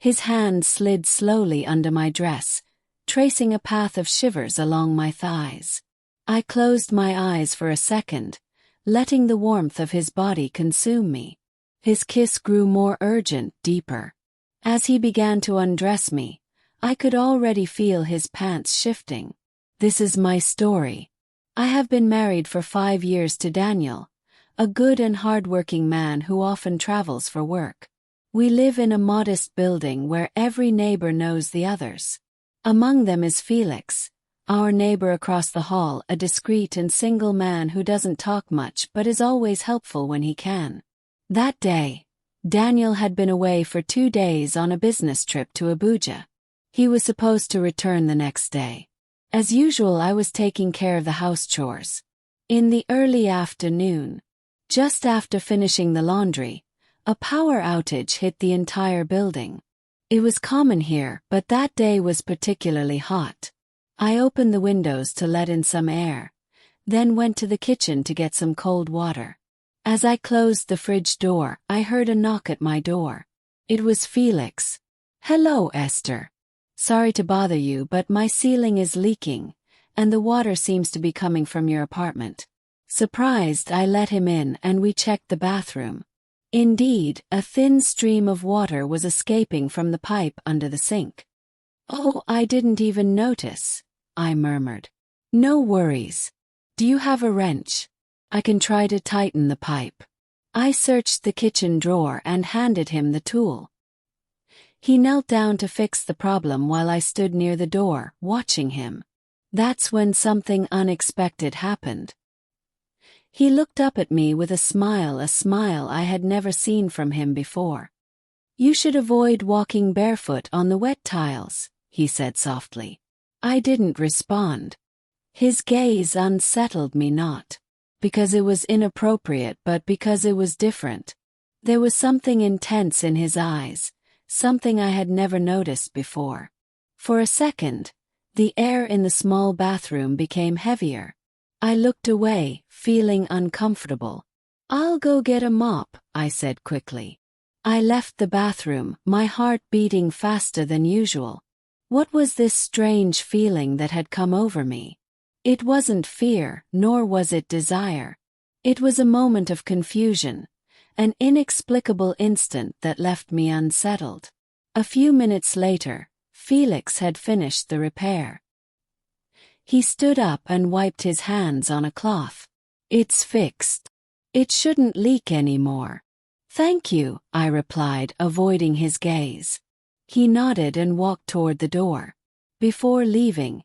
His hand slid slowly under my dress, tracing a path of shivers along my thighs. I closed my eyes for a second, letting the warmth of his body consume me. His kiss grew more urgent, deeper. As he began to undress me, I could already feel his pants shifting. This is my story. I have been married for 5 years to Daniel, a good and hard-working man who often travels for work. We live in a modest building where every neighbor knows the others. Among them is Felix, our neighbor across the hall, a discreet and single man who doesn't talk much but is always helpful when he can. That day, Daniel had been away for 2 days on a business trip to Abuja. He was supposed to return the next day. As usual, I was taking care of the house chores. In the early afternoon, just after finishing the laundry, a power outage hit the entire building. It was common here, but that day was particularly hot. I opened the windows to let in some air, then went to the kitchen to get some cold water. As I closed the fridge door, I heard a knock at my door. It was Felix. "Hello, Esther. Sorry to bother you, but my ceiling is leaking, and the water seems to be coming from your apartment." Surprised, I let him in and we checked the bathroom. Indeed, a thin stream of water was escaping from the pipe under the sink. "Oh, I didn't even notice," I murmured. "No worries. Do you have a wrench? I can try to tighten the pipe." I searched the kitchen drawer and handed him the tool. He knelt down to fix the problem while I stood near the door, watching him. That's when something unexpected happened. He looked up at me with a smile I had never seen from him before. "You should avoid walking barefoot on the wet tiles," he said softly. I didn't respond. His gaze unsettled me, not because it was inappropriate but because it was different. There was something intense in his eyes, something I had never noticed before. For a second, the air in the small bathroom became heavier. I looked away, feeling uncomfortable. "I'll go get a mop," I said quickly. I left the bathroom, my heart beating faster than usual. What was this strange feeling that had come over me? It wasn't fear, nor was it desire. It was a moment of confusion, an inexplicable instant that left me unsettled. A few minutes later, Felix had finished the repair. He stood up and wiped his hands on a cloth. "It's fixed. It shouldn't leak anymore." "Thank you," I replied, avoiding his gaze. He nodded and walked toward the door. Before leaving,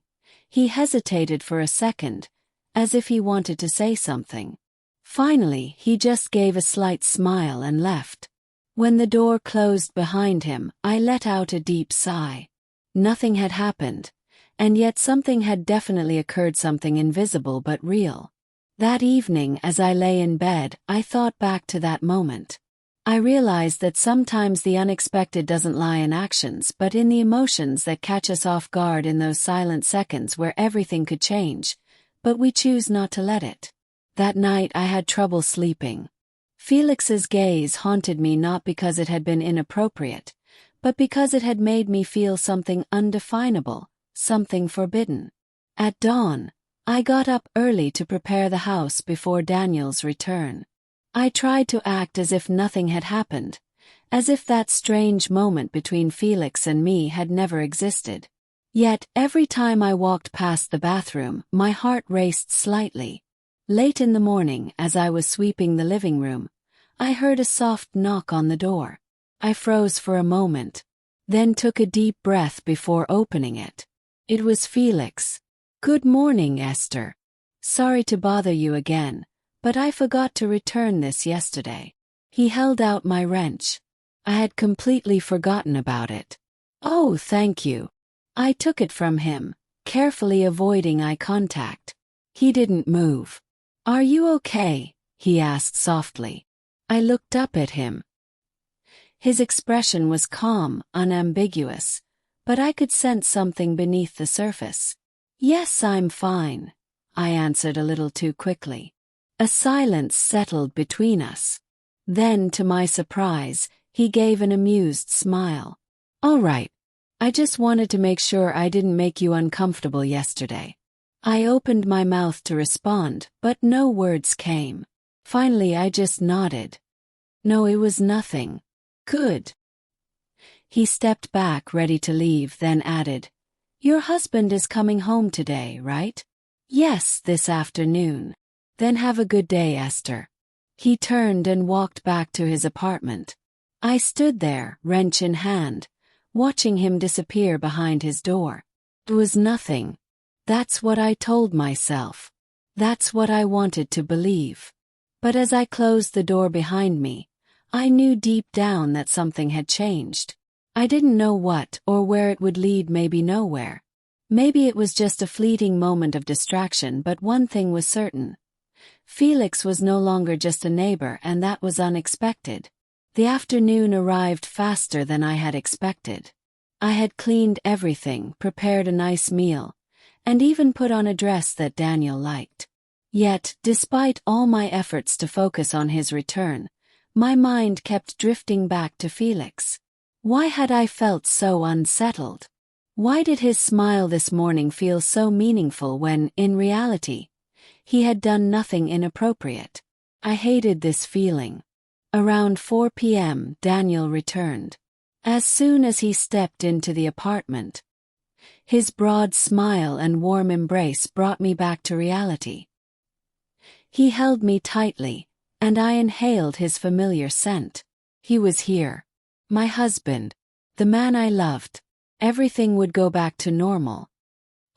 he hesitated for a second, as if he wanted to say something. Finally, he just gave a slight smile and left. When the door closed behind him, I let out a deep sigh. Nothing had happened, and yet something had definitely occurred, something invisible but real. That evening, as I lay in bed, I thought back to that moment. I realized that sometimes the unexpected doesn't lie in actions but in the emotions that catch us off guard, in those silent seconds where everything could change, but we choose not to let it. That night I had trouble sleeping. Felix's gaze haunted me, not because it had been inappropriate, but because it had made me feel something undefinable, something forbidden. At dawn, I got up early to prepare the house before Daniel's return. I tried to act as if nothing had happened, as if that strange moment between Felix and me had never existed. Yet, every time I walked past the bathroom, my heart raced slightly. Late in the morning, as I was sweeping the living room, I heard a soft knock on the door. I froze for a moment, then took a deep breath before opening it. It was Felix. "Good morning, Esther. Sorry to bother you again, but I forgot to return this yesterday." He held out my wrench. I had completely forgotten about it. "Oh, thank you." I took it from him, carefully avoiding eye contact. He didn't move. "Are you okay?" he asked softly. I looked up at him. His expression was calm, unambiguous, but I could sense something beneath the surface. "Yes, I'm fine," I answered a little too quickly. A silence settled between us. Then, to my surprise, he gave an amused smile. All right. I just wanted to make sure I didn't make you uncomfortable yesterday. I opened my mouth to respond, but no words came. Finally, I just nodded. No, it was nothing. Good. He stepped back, ready to leave, then added, Your husband is coming home today, right? Yes, this afternoon. Then have a good day, Esther. He turned and walked back to his apartment. I stood there, wrench in hand, watching him disappear behind his door. It was nothing. That's what I told myself. That's what I wanted to believe. But as I closed the door behind me, I knew deep down that something had changed. I didn't know what or where it would lead, maybe nowhere. Maybe it was just a fleeting moment of distraction, but one thing was certain. Felix was no longer just a neighbor, and that was unexpected. The afternoon arrived faster than I had expected. I had cleaned everything, prepared a nice meal, and even put on a dress that Daniel liked. Yet, despite all my efforts to focus on his return, my mind kept drifting back to Felix. Why had I felt so unsettled? Why did his smile this morning feel so meaningful when, in reality, he had done nothing inappropriate? I hated this feeling. Around 4 p.m., Daniel returned. As soon as he stepped into the apartment, his broad smile and warm embrace brought me back to reality. He held me tightly, and I inhaled his familiar scent. He was here. My husband. The man I loved. Everything would go back to normal.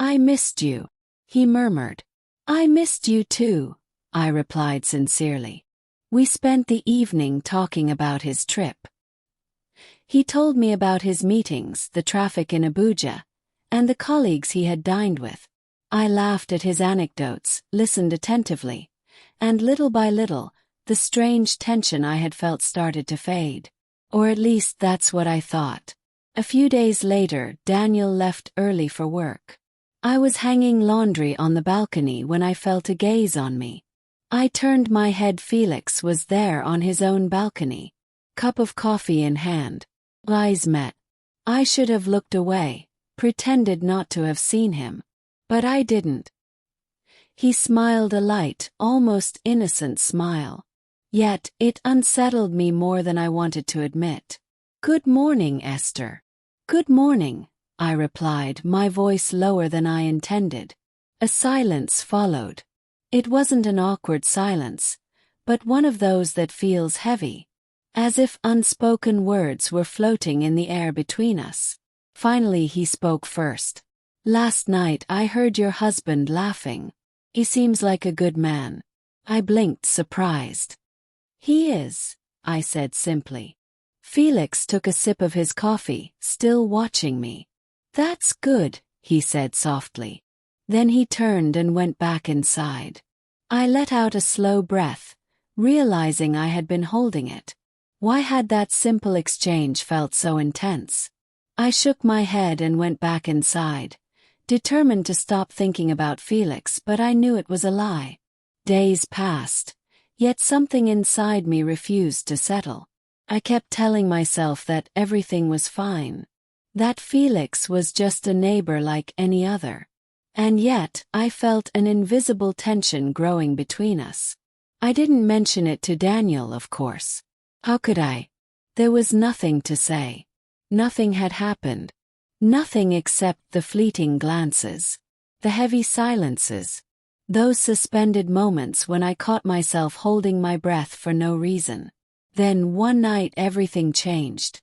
I missed you, he murmured. I missed you too, I replied sincerely. We spent the evening talking about his trip. He told me about his meetings, the traffic in Abuja, and the colleagues he had dined with. I laughed at his anecdotes, listened attentively, and little by little, the strange tension I had felt started to fade. Or at least that's what I thought. A few days later, Daniel left early for work. I was hanging laundry on the balcony when I felt a gaze on me. I turned my head. Felix was there on his own balcony, cup of coffee in hand. Eyes met. I should have looked away, pretended not to have seen him. But I didn't. He smiled, a light, almost innocent smile. Yet, it unsettled me more than I wanted to admit. Good morning, Esther. Good morning, I replied, my voice lower than I intended. A silence followed. It wasn't an awkward silence, but one of those that feels heavy, as if unspoken words were floating in the air between us. Finally, he spoke first. Last night I heard your husband laughing. He seems like a good man. I blinked, surprised. He is, I said simply. Felix took a sip of his coffee, still watching me. That's good, he said softly. Then he turned and went back inside. I let out a slow breath, realizing I had been holding it. Why had that simple exchange felt so intense? I shook my head and went back inside, determined to stop thinking about Felix, but I knew it was a lie. Days passed, yet something inside me refused to settle. I kept telling myself that everything was fine, that Felix was just a neighbor like any other. And yet, I felt an invisible tension growing between us. I didn't mention it to Daniel, of course. How could I? There was nothing to say. Nothing had happened. Nothing except the fleeting glances, the heavy silences, those suspended moments when I caught myself holding my breath for no reason. Then one night everything changed.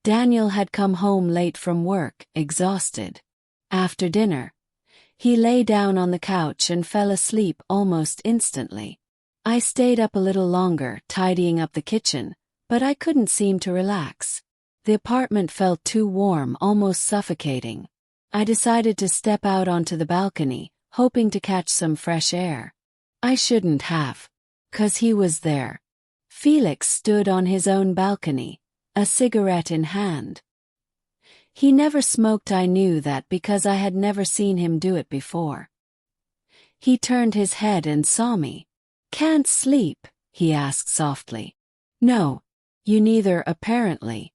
Daniel had come home late from work, exhausted. After dinner, he lay down on the couch and fell asleep almost instantly. I stayed up a little longer, tidying up the kitchen, but I couldn't seem to relax. The apartment felt too warm, almost suffocating. I decided to step out onto the balcony, hoping to catch some fresh air. I shouldn't have. 'Cause he was there. Felix stood on his own balcony, a cigarette in hand. He never smoked. I knew that because I had never seen him do it before. He turned his head and saw me. "Can't sleep?" he asked softly. "No. You neither, apparently."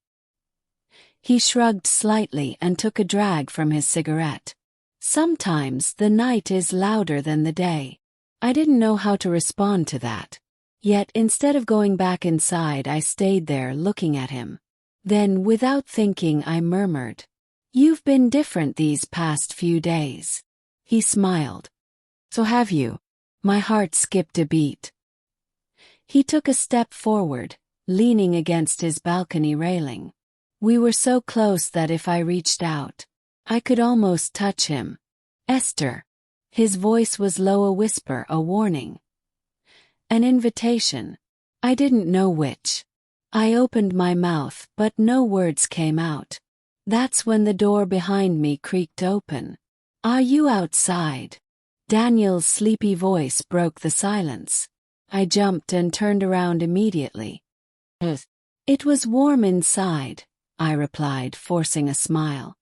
He shrugged slightly and took a drag from his cigarette. Sometimes the night is louder than the day. I didn't know how to respond to that. Yet instead of going back inside, I stayed there looking at him. Then, without thinking, I murmured, "You've been different these past few days." He smiled. "So have you?" My heart skipped a beat. He took a step forward, leaning against his balcony railing. We were so close that if I reached out, I could almost touch him. "Esther." His voice was low, a whisper, a warning. An invitation. I didn't know which. I opened my mouth, but no words came out. That's when the door behind me creaked open. "Are you outside?" Daniel's sleepy voice broke the silence. I jumped and turned around immediately. "It was warm inside," I replied, forcing a smile.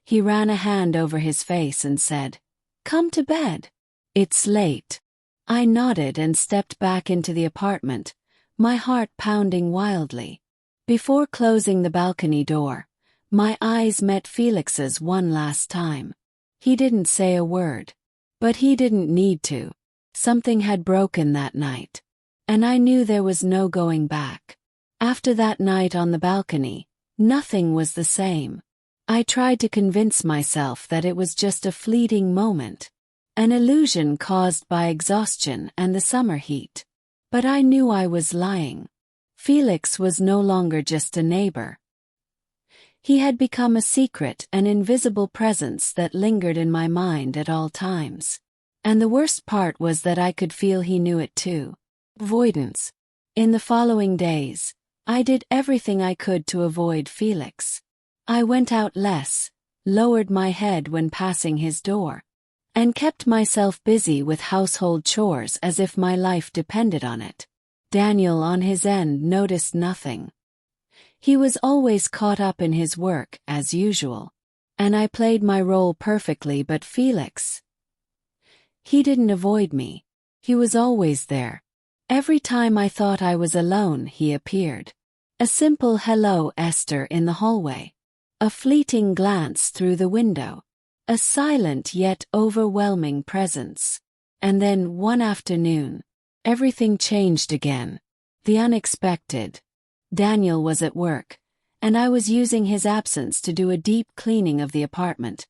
He ran a hand over his face and said, "Come to bed. It's late." I nodded and stepped back into the apartment, my heart pounding wildly. Before closing the balcony door, my eyes met Felix's one last time. He didn't say a word. But he didn't need to. Something had broken that night. And I knew there was no going back. After that night on the balcony, nothing was the same. I tried to convince myself that it was just a fleeting moment, an illusion caused by exhaustion and the summer heat. But I knew I was lying. Felix was no longer just a neighbor. He had become a secret, an invisible presence that lingered in my mind at all times. And the worst part was that I could feel he knew it too. Avoidance. In the following days, I did everything I could to avoid Felix. I went out less, lowered my head when passing his door, and kept myself busy with household chores as if my life depended on it. Daniel on his end noticed nothing. He was always caught up in his work, as usual, and I played my role perfectly. But Felix, he didn't avoid me. He was always there. Every time I thought I was alone, he appeared. A simple "Hello, Esther" in the hallway. A fleeting glance through the window. A silent yet overwhelming presence. And then, one afternoon, everything changed again. The unexpected. Daniel was at work, and I was using his absence to do a deep cleaning of the apartment,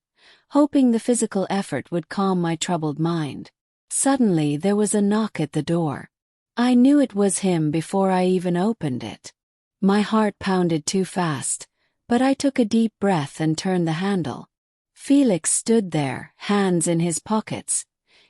hoping the physical effort would calm my troubled mind. Suddenly there was a knock at the door. I knew it was him before I even opened it. My heart pounded too fast, but I took a deep breath and turned the handle. Felix stood there, hands in his pockets,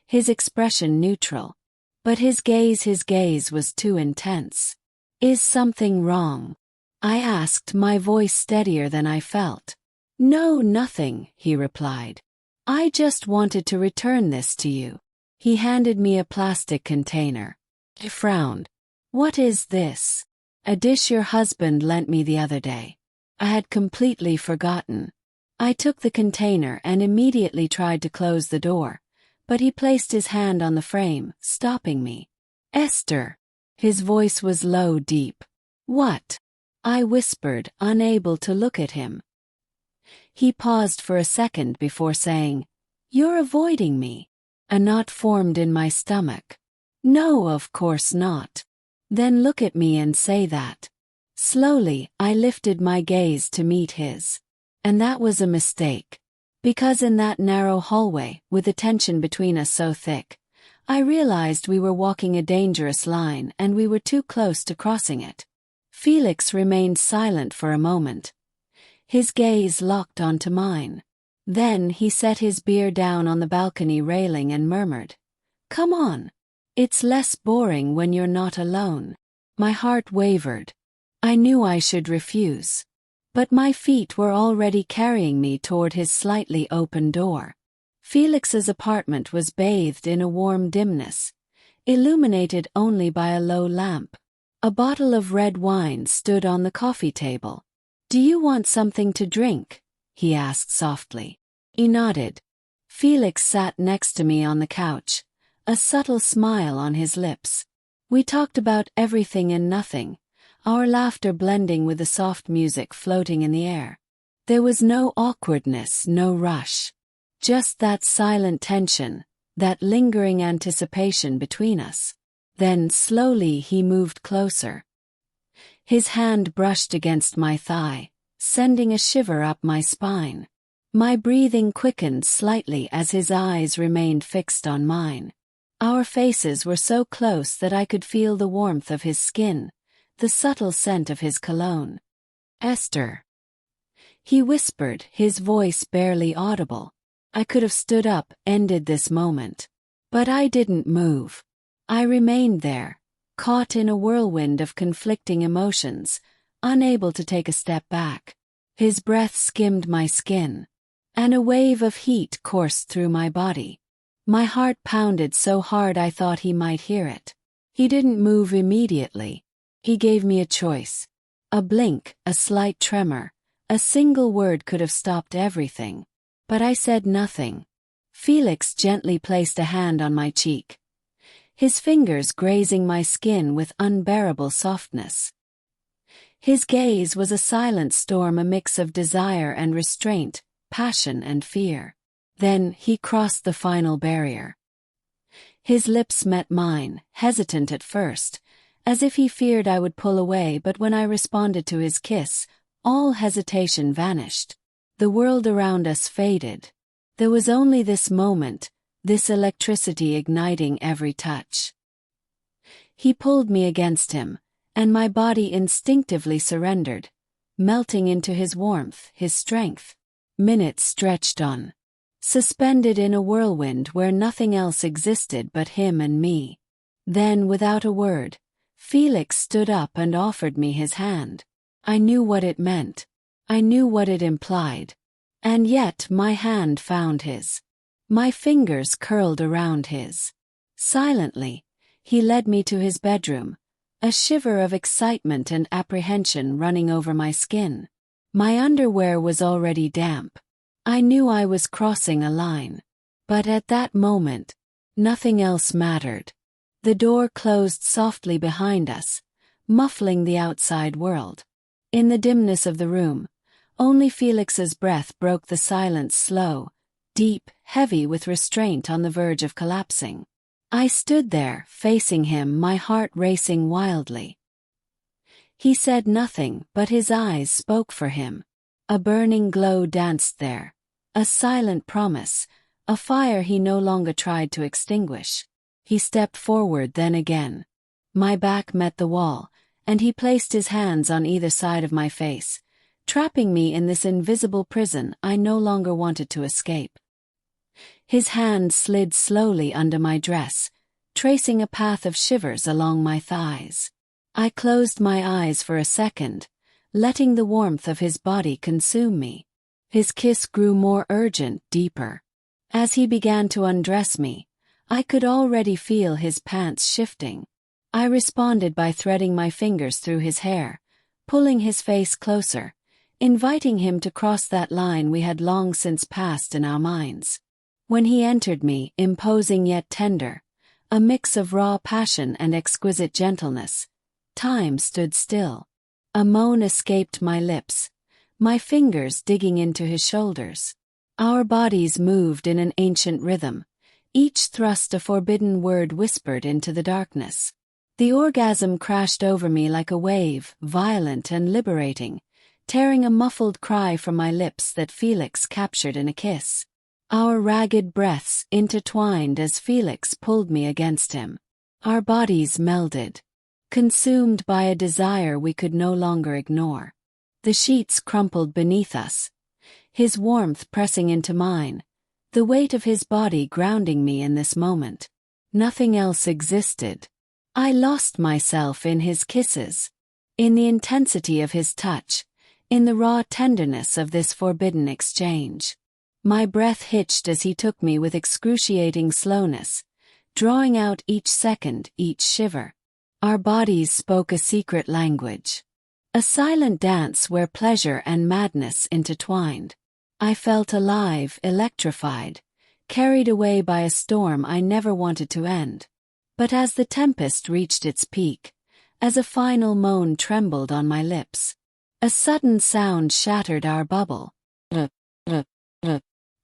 his expression neutral. But his gaze was too intense. "Is something wrong?" I asked, my voice steadier than I felt. "No, nothing," he replied. "I just wanted to return this to you." He handed me a plastic container. I frowned. "What is this?" "A dish your husband lent me the other day." I had completely forgotten. I took the container and immediately tried to close the door, but he placed his hand on the frame, stopping me. "Esther." His voice was low, deep. "What?" I whispered, unable to look at him. He paused for a second before saying, "You're avoiding me." A knot formed in my stomach. "No, of course not." "Then look at me and say that." Slowly, I lifted my gaze to meet his. And that was a mistake. Because in that narrow hallway, with the tension between us so thick, I realized we were walking a dangerous line and we were too close to crossing it. Felix remained silent for a moment. His gaze locked onto mine. Then he set his beer down on the balcony railing and murmured, "Come on. It's less boring when you're not alone." My heart wavered. I knew I should refuse. But my feet were already carrying me toward his slightly open door. Felix's apartment was bathed in a warm dimness, illuminated only by a low lamp. A bottle of red wine stood on the coffee table. "Do you want something to drink?" he asked softly. He nodded. Felix sat next to me on the couch, a subtle smile on his lips. We talked about everything and nothing. our laughter blending with the soft music floating in the air. There was no awkwardness, no rush. Just that silent tension, that lingering anticipation between us. Then slowly he moved closer. His hand brushed against my thigh, sending a shiver up my spine. My breathing quickened slightly as his eyes remained fixed on mine. Our faces were so close that I could feel the warmth of his skin, the subtle scent of his cologne. "Esther," he whispered, his voice barely audible. I could have stood up, ended this moment. But I didn't move. I remained there, caught in a whirlwind of conflicting emotions, unable to take a step back. His breath skimmed my skin, and a wave of heat coursed through my body. My heart pounded so hard I thought he might hear it. He didn't move immediately. He gave me a choice. A blink, a slight tremor, a single word could have stopped everything. But I said nothing. Felix gently placed a hand on my cheek, his fingers grazing my skin with unbearable softness. His gaze was a silent storm, a mix of desire and restraint, passion and fear. Then he crossed the final barrier. His lips met mine, hesitant at first, as if he feared I would pull away, but when I responded to his kiss, all hesitation vanished. The world around us faded. There was only this moment, this electricity igniting every touch. He pulled me against him, and my body instinctively surrendered, melting into his warmth, his strength. Minutes stretched on, suspended in a whirlwind where nothing else existed but him and me. Then, without a word, Felix stood up and offered me his hand. I knew what it meant. I knew what it implied. And yet my hand found his. My fingers curled around his. Silently, he led me to his bedroom, a shiver of excitement and apprehension running over my skin. My underwear was already damp. I knew I was crossing a line. But at that moment, nothing else mattered. The door closed softly behind us, muffling the outside world. In the dimness of the room, only Felix's breath broke the silence, slow, deep, heavy with restraint on the verge of collapsing. I stood there, facing him, my heart racing wildly. He said nothing, but his eyes spoke for him. A burning glow danced there, a silent promise, a fire he no longer tried to extinguish. He stepped forward, then again. My back met the wall, and he placed his hands on either side of my face, trapping me in this invisible prison I no longer wanted to escape. His hand slid slowly under my dress, tracing a path of shivers along my thighs. I closed my eyes for a second, letting the warmth of his body consume me. His kiss grew more urgent, deeper. As he began to undress me, I could already feel his pants shifting. I responded by threading my fingers through his hair, pulling his face closer, inviting him to cross that line we had long since passed in our minds. When he entered me, imposing yet tender, a mix of raw passion and exquisite gentleness, time stood still. A moan escaped my lips, my fingers digging into his shoulders. Our bodies moved in an ancient rhythm, each thrust a forbidden word whispered into the darkness. The orgasm crashed over me like a wave, violent and liberating, tearing a muffled cry from my lips that Felix captured in a kiss. Our ragged breaths intertwined as Felix pulled me against him. Our bodies melded, consumed by a desire we could no longer ignore. The sheets crumpled beneath us, his warmth pressing into mine, the weight of his body grounding me in this moment. Nothing else existed. I lost myself in his kisses, in the intensity of his touch, in the raw tenderness of this forbidden exchange. My breath hitched as he took me with excruciating slowness, drawing out each second, each shiver. Our bodies spoke a secret language, a silent dance where pleasure and madness intertwined. I felt alive, electrified, carried away by a storm I never wanted to end. But as the tempest reached its peak, as a final moan trembled on my lips. A sudden sound shattered our bubble.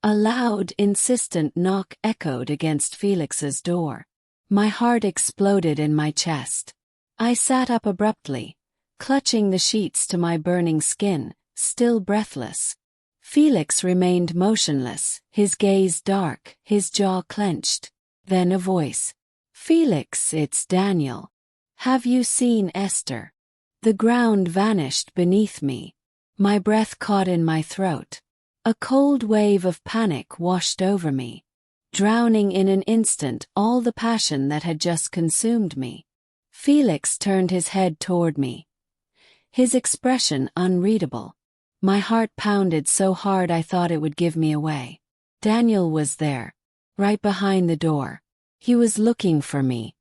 A loud, insistent knock echoed against Felix's door. My heart exploded in my chest. I sat up abruptly, clutching the sheets to my burning skin, still breathless. Felix remained motionless, his gaze dark, his jaw clenched. Then a voice. "Felix, it's Daniel. Have you seen Esther?" The ground vanished beneath me. My breath caught in my throat. A cold wave of panic washed over me, drowning in an instant all the passion that had just consumed me. Felix turned his head toward me, his expression unreadable. My heart pounded so hard I thought it would give me away. Daniel was there, right behind the door. He was looking for me,